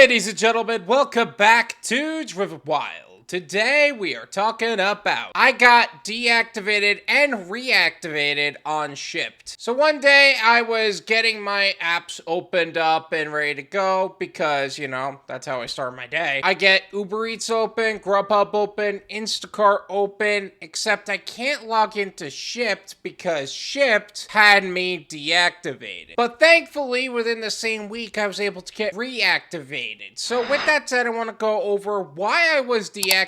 Ladies and gentlemen, welcome back to Driven Wyld. Today we are talking about I got deactivated and reactivated on Shipt. So one day I was getting my apps opened up and ready to go because, you know, that's how I start my day. I get UberEats open, Grubhub open, Instacart open, except I can't log into Shipt because Shipt had me deactivated. But thankfully, within the same week, I was able to get reactivated. So with that said, I want to go over why I was deactivated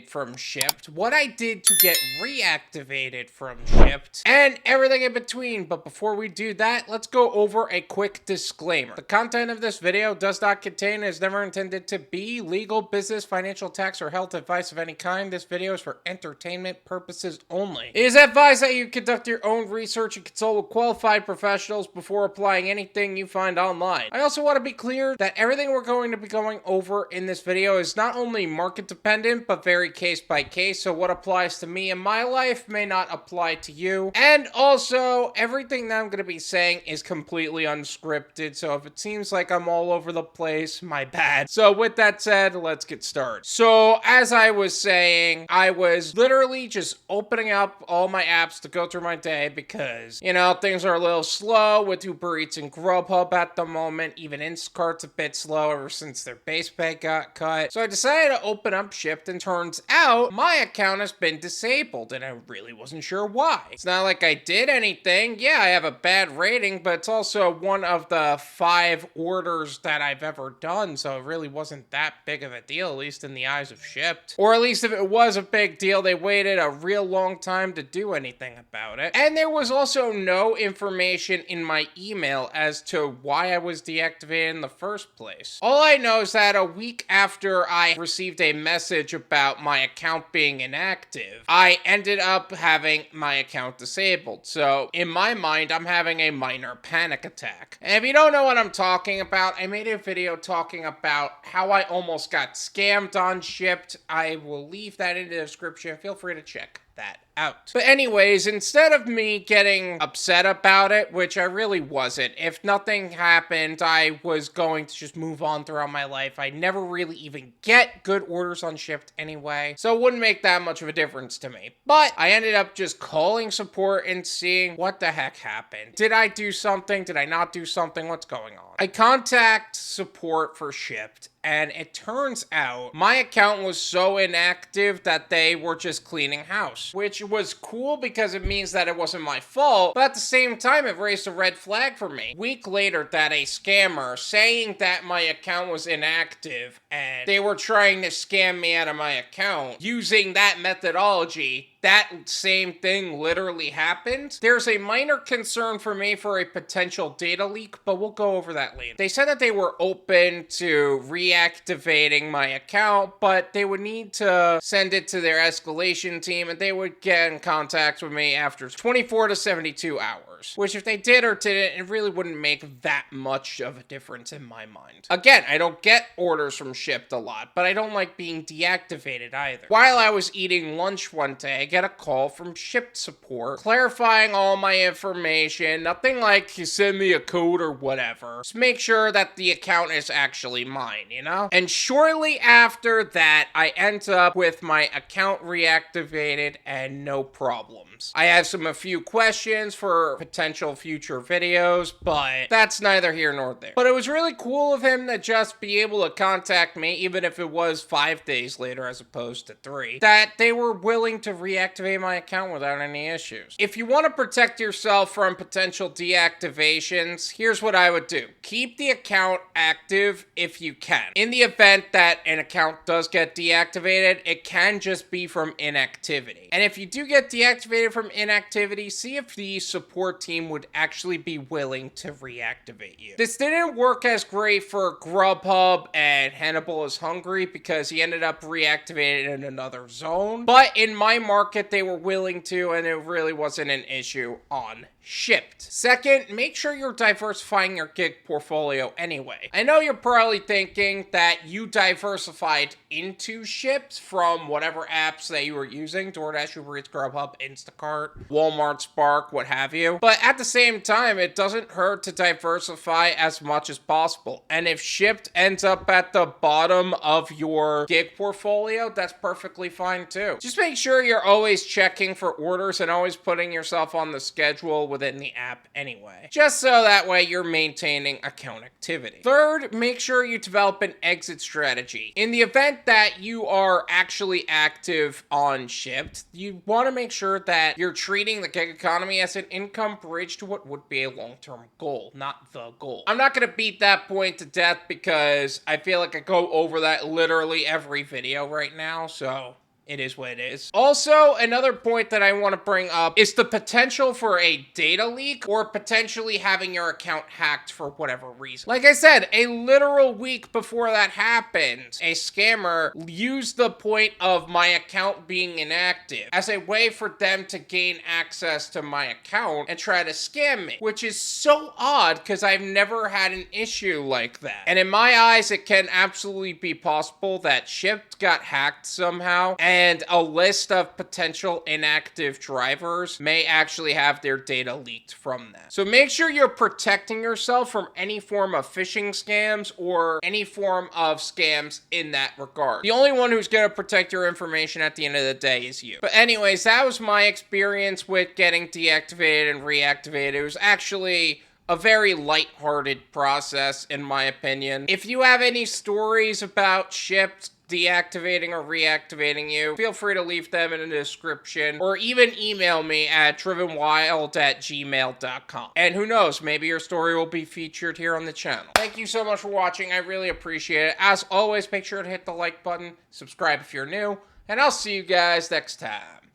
from Shipt, what I did to get reactivated from Shipt, and everything in between. But before we do that, let's go over a quick disclaimer. The content of this video does not contain and is never intended to be legal, business, financial, tax, or health advice of any kind. This video is for entertainment purposes only. It is advised that you conduct your own research and consult with qualified professionals before applying anything you find online. I also want to be clear that everything we're going to be going over in this video is not only market dependent, but very case by case, so what applies to me in my life may not apply to you. And also, everything that I'm going to be saying is completely unscripted, so if it seems like I'm all over the place, my bad. So with that said, let's get started. So as I was saying, I was literally just opening up all my apps to go through my day because, you know, things are a little slow with UberEats and Grubhub at the moment. Even Instacart's a bit slow ever since their base pay got cut. So I decided to open up Shipt, and turns out my account has been disabled, and I really wasn't sure why. It's not like I did anything. Yeah, I have a bad rating, but it's also one of the 5 orders that I've ever done, so it really wasn't that big of a deal, at least in the eyes of Shipt. Or at least if it was a big deal, they waited a real long time to do anything about it. And there was also no information in my email as to why I was deactivated in the first place. All I know is that a week after I received a message about my account being inactive, I ended up having my account disabled. So in my mind, I'm having a minor panic attack. And if you don't know what I'm talking about, I made a video talking about how I almost got scammed on Shipt. I will leave that in the description. Feel free to check that out. But anyways, instead of me getting upset about it, which I really wasn't, if nothing happened, I was going to just move on throughout my life. I never really even get good orders on Shipt anyway, so it wouldn't make that much of a difference to me. But I ended up just calling support and seeing what the heck happened. Did I do something? Did I not do something? What's going on? I contact support for Shipt, and it turns out my account was so inactive that they were just cleaning house, which was cool because it means that it wasn't my fault, but at the same time, it raised a red flag for me. A week later, that a scammer saying that my account was inactive and they were trying to scam me out of my account using that methodology, that same thing literally happened. There's a minor concern for me for a potential data leak, but we'll go over that later. They said that they were open to reactivating my account, but they would need to send it to their escalation team, and they would get in contact with me after 24 to 72 hours. Which if they did or didn't, it really wouldn't make that much of a difference in my mind. Again, I don't get orders from Shipt a lot, but I don't like being deactivated either. While I was eating lunch one day, I get a call from Shipt support clarifying all my information. Nothing like you send me a code or whatever. Just make sure that the account is actually mine, you know? And shortly after that, I end up with my account reactivated and no problems. I have a few questions for potential future videos, but that's neither here nor there. But it was really cool of him to just be able to contact me, even if it was 5 days later as opposed to 3, that they were willing to reactivate my account without any issues. If you want to protect yourself from potential deactivations, here's what I would do. Keep the account active if you can. In the event that an account does get deactivated, it can just be from inactivity. And if you do get deactivated from inactivity, see if the support team would actually be willing to reactivate you. This didn't work as great for Grubhub and Hannibal is Hungry because he ended up reactivated in another zone. But in my market, they were willing to, and it really wasn't an issue on Shipt. Second, make sure you're diversifying your gig portfolio anyway. I know you're probably thinking that you diversified into Shipt from whatever apps that you were using, DoorDash, UberEats, Grubhub, Instacart, Walmart, Spark, what have you. But at the same time, it doesn't hurt to diversify as much as possible. And if Shipt ends up at the bottom of your gig portfolio, that's perfectly fine too. Just make sure you're always checking for orders and always putting yourself on the schedule within the app anyway. Just so that way you're maintaining account activity. Third, make sure you develop an exit strategy. In the event that you are actually active on Shipt, you want to make sure that you're treating the gig economy as an income bridge to what would be a long-term goal, not the goal. I'm not going to beat that point to death because I feel like I go over that literally every video right now, so it is what it is. Also, another point that I want to bring up is the potential for a data leak or potentially having your account hacked for whatever reason. Like I said, a literal week before that happened, a scammer used the point of my account being inactive as a way for them to gain access to my account and try to scam me, which is so odd because I've never had an issue like that. And in my eyes, it can absolutely be possible that Shipt got hacked somehow, and a list of potential inactive drivers may actually have their data leaked from that. So make sure you're protecting yourself from any form of phishing scams or any form of scams in that regard. The only one who's going to protect your information at the end of the day is you. But anyways, that was my experience with getting deactivated and reactivated. It was actually a very lighthearted process, in my opinion. If you have any stories about Shipt deactivating or reactivating you, feel free to leave them in the description or even email me at drivenwyld@gmail.com. And who knows, maybe your story will be featured here on the channel. Thank you so much for watching. I really appreciate it. As always, make sure to hit the like button, subscribe if you're new, and I'll see you guys next time.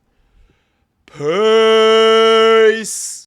Peace!